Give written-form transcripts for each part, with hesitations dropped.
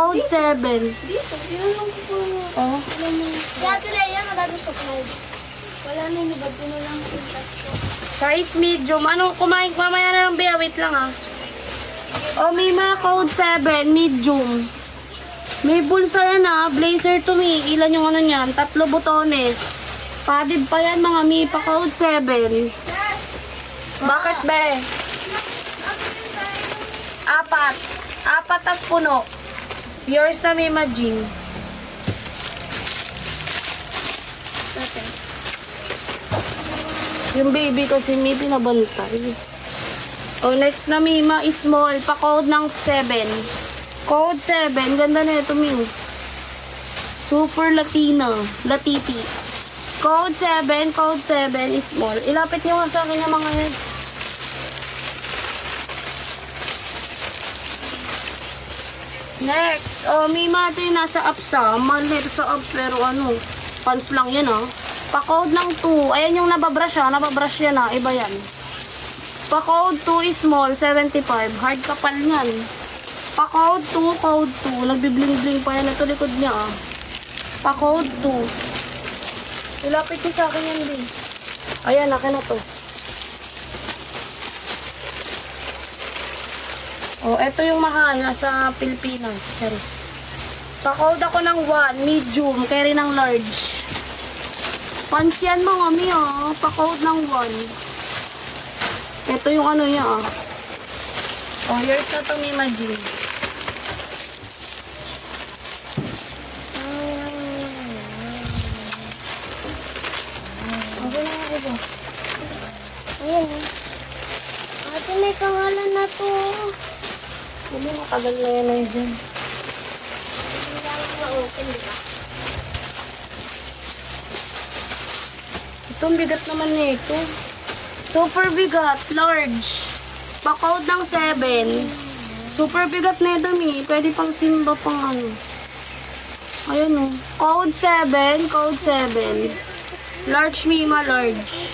Code 7. Dito, tinanong ko po. Oh. Dati na yan, magagawin sa cloud. Wala na yung iba, puno lang yung tatlo. Size medium. Ano, kumain mamaya na lang, Bea. Wait lang, ah. Oh, Mima, code 7, medium. May bulsa yan, ah. Blazer to me. Ilan yung ano niyan? 3 botones. Padded pa yan, mga Mipa, code 7. Bakit, Be? 4 tas puno. Yours na, Mima, jeans. Yung baby kasi may pinabantay. Oh, next na Mima, small. Pa-code ng 7. Code 7. Ganda na ito, Mima. Super Latina. Latiti. Code 7. Code 7 is small. Ilapit nyo nga sa akin yung mga yan. Next. Oh, Mima, ito yung nasa apsa. Malit sa up, pero ano, pants lang yan, oh. Pa-code ng 2. Ayan yung nababrush, ah. Nababrush yan, ah. Iba yan. Pa-code 2 is small, 75. Hard kapal yan. Pa-code 2, code 2. Nagbibling-bling pa yan. Ito likod niya, ah. Pa-code 2. Ilapit niyo sa akin yan, din. Ayan, akin na to. Oh, ito yung mahal sa Pilipinas. Charis. Pa-code ako ng 1, medium, carry ng large. Pants yan mo, mami, oh. Pa-code ng 1. Ito yung ano niya, ah. Oh, yours na to, Mima Jean. Okay na ako ba? Ayan. Ate, may pangalan na to. Hindi, matagal na yan ay dyan. Hindi lang ma-open, di ba? Ito, ang bigat naman na ito. Super bigat, large. Pa-code ng 7. Super bigat na ito, Mi. Pwede pang simba pang ano. Ayan, oh. Code 7, code 7. Large, Mima, large.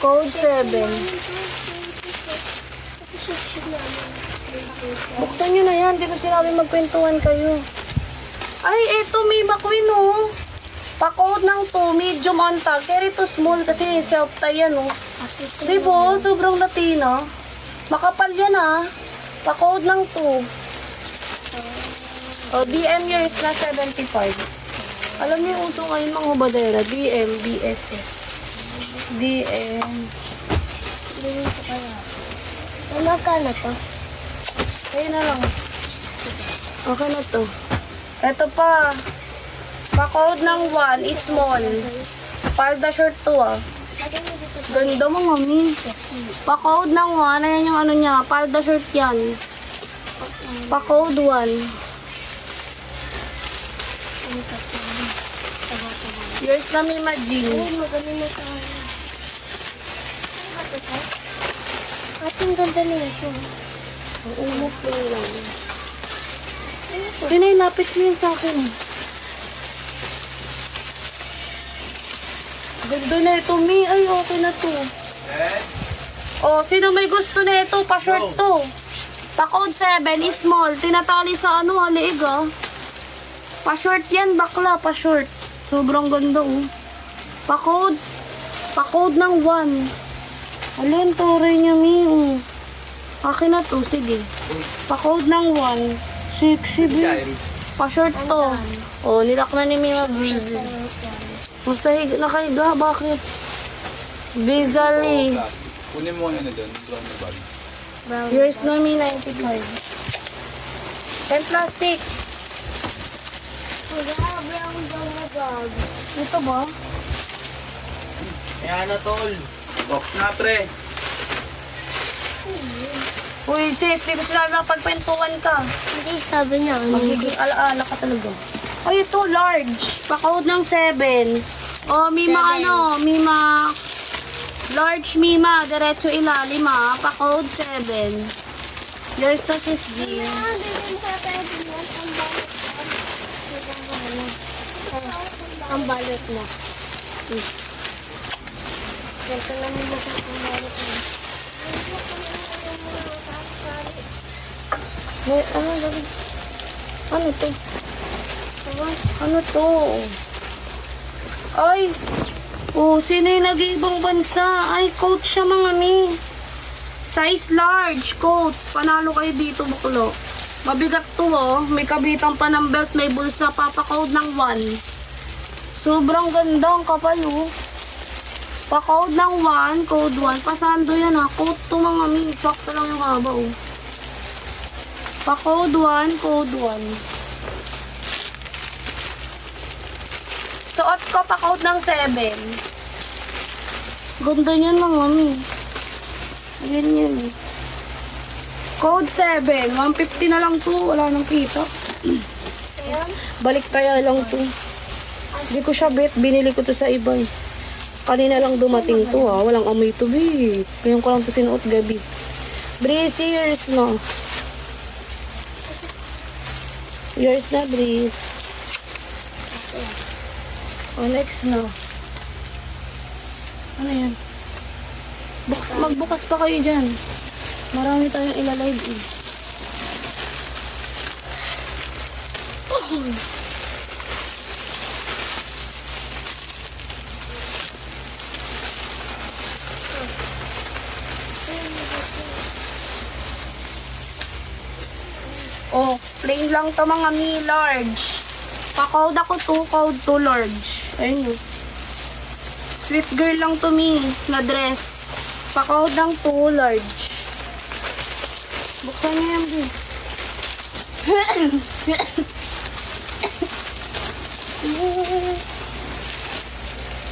Code 7. Buksan nyo na yan. Di ba sinabi magkwentuhan kayo? Ay, eto, Mima Queen, oh. Pa-code ng 2, medium on tag. Carry to small kasi self-tie yan, oh. Diba? Sobrang Latina. Makapal yan, ah. Pa-code ng 2. O, DM yours na 75. Alam niyo yung uso ngayon mga badera. DM, BSS. DM. Ano ka na to? Ayun na lang. Okay na to. Ito pa. Pa-code ng 1, small. Palda short to, ah. Ganda mo, mami. Pa-code ng 1, ayan yung ano niya. Palda short yan. Pa-code 1. Yours na, Mima Jean. Ay, maganda na ito. Ate, ang ganda na ito. Ang umot lang. Pinay, lapit mo yun sa akin. Ganda na ito, Mi. Ay, okay na to. Oh, sino may gusto na ito? Pa-short to. Pa-code 7, small. Tinatali sa ano, haliig, ah. Pa-short yan, bakla. Pa-short. Sobrang ganda, oh. Pa-code. Pa-code ng 1. Alin, tuloy niya, Mi. Oh. Akin na to, sige. Pa-code ng 1. Sexy, B. Pa-short to. Oh, nilak na ni Mima Breezy. Basta nakahiga, bakit? Bizarrely. Kunin mo ano doon, brown na bag. Yours na, Mi, 95. 10 plastic. Brown na bag. Ito ba? Ayan na tol. Box na pre. Uy, sis, di ko sila makapagpentuhan ka. Hindi, sabi niya. Magiging alaala ka talaga. Ay, ito, large. Pa-code ng 7. Oh, Mima, 7. ano, Mima. Large, Mima. Diretso ilalim, ah. Pa-code 7. Yours to, sis G. Ang balot mo. Ganito naman mo sa ang balot mo. Hey, ano, gabi? Ano to? Ano to? Ay! Oh, sino yung nag-iibang bansa? Ay, coat siya mga mi. Size large, coat. Panalo kayo dito, baklo. Mabigat to, oh. May kabitan pa ng belt, may bulsa, papakode ng 1. Sobrang ganda ang kapal, oh. Pa-code ng 1, code 1. Pasando yan, ha. Code to mga mi. Sakto lang yung haba, oh. Pa-code 1, code 1. Suot ko pa-code ng 7. Ganda niyan mga mi. Ayan yan. Code 7. 150 na lang to. Wala nang kita. Ayan. Balik kaya lang to. Hindi ko siya bet. Binili ko to sa iba eh. Kanina lang dumating to ha. Walang amoy to be. Ngayon ko lang to sinuot gabi. Breeze, yours na. Yours na, Breeze. O, next na. Ano yan? Magbukas pa kayo dyan. Marami tayong ilalive eh. Oh, plain lang to mga mi, large. Pa-code ako 2, code 2 large. Ayun yun. Sweet girl lang to mi, na dress. Pa-code ng 2 large. Buksan niyo yan, bi.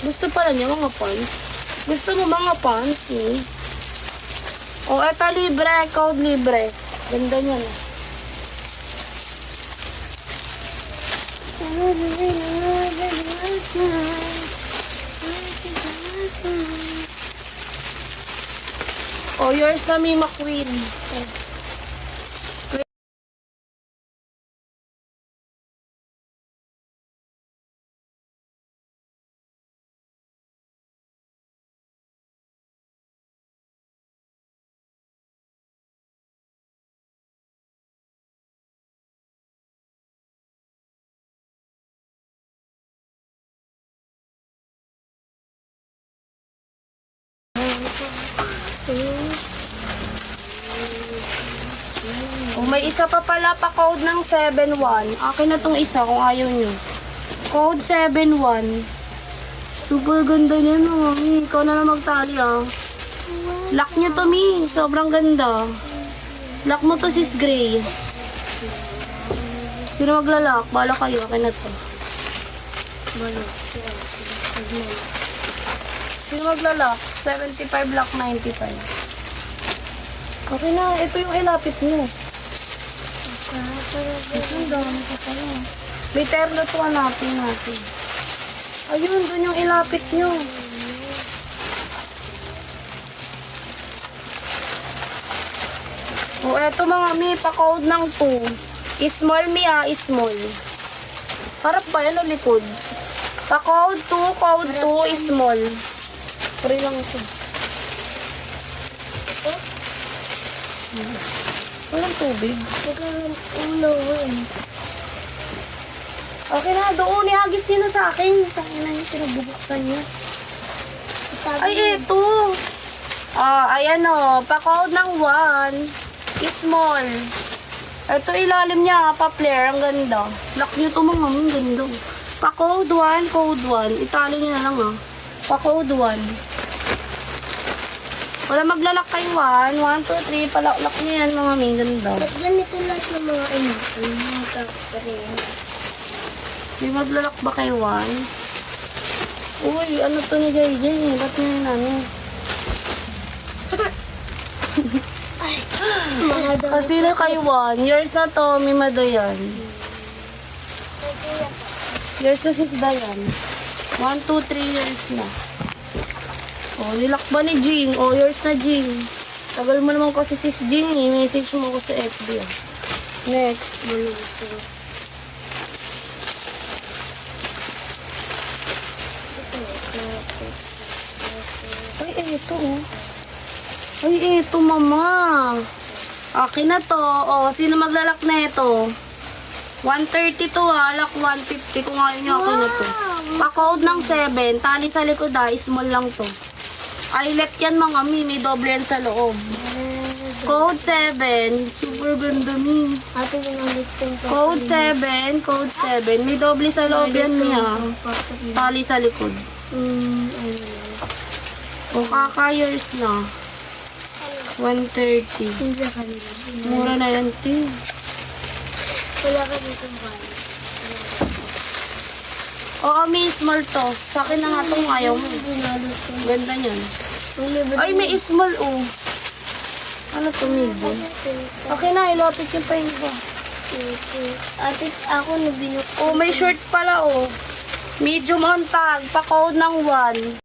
Gusto pala niya mga pants. Gusto mo mga pants eh. Oh, eto libre, code libre. Ganda niya na. Oh, yours na mi McQueen. Oh, may isa pa pala pa code ng 7-1. Akin na tong isa kung ayaw nyo. Code 7-1. Super ganda niya no. Ikaw na lang magtali ah. Lock nyo to mi. Sobrang ganda. Lock mo to sis Gray. Sino maglalak? Bala kayo. Akin na to. Bala. Sino maglalak? 75 lock 95. Okay na. Ito yung ilapit nyo. Ang dami ko pala. May terno to hanapin natin. Ayun, dun yung ilapit nyo. O, eto mga mi, pa-code ng 2. Small mi ha, small. Harap ba yan o likod? Pa-code 2, code 2, small. Pari lang ito. Ito? Walang tubig. Magandang ulo eh. Okay na, doon. Ihagis nyo na sa akin. Tangin na yung pinabubuksan nyo. Ay, eto. Ayan o. Pa-code ng 1. Small. Ito ilalim niya, pa-flare. Ang ganda. Lock nyo to mga. Ang ganda. Pa-code 1, code 1. Itali nyo na lang ah. Pa-code 1. Wala maglalak kay 1. 1, 2, 3. Palak-lak nyo yan mga may ganda. Ba't ganito lahat ng mga ino? Mga kakariyan. May maglalak ba kay 1? Uy, ano to ni JJ? Ba't nyo yun ano? Mga daw. Kasi na kay 1. Yours na to, may madayan. Yours na sis Dayan. 1, 2, 3 years na. Oh, nilak ba ni Jing? Oh, yours na Jing. Tagal mo naman kasi sis Jing eh. Message mo ko sa FB ah. Next. Ay, eto oh. Ay, eto mama. Akin na to. Oh, sino maglalak na ito? 130 to ha, alak 150 kung ayaw nyo ako na to. Pa-code ng 7, tali sa likod ha, small lang to. Eyelet yan mga mi, may doble yan sa loob. Code 7, super ganda mi. Ate, ginamit ko yung Code 7, code 7, may doble sa loob yan mi ha. Tali sa likod. O kaka-years na. 130. Hindi ka nila. Mura na yan ti. Wala ka dito ba? Oo, may small to. Sa akin na nga itong ayaw mo. Binalot ko. Ganda niyan. Ang libre Ay, may small oh. Ano to, medium? Okay na, ilapit yung pa yung iba. Ate, ako na binuk. Oh, may short pala oh. Medium on tag, pa-code ng 1.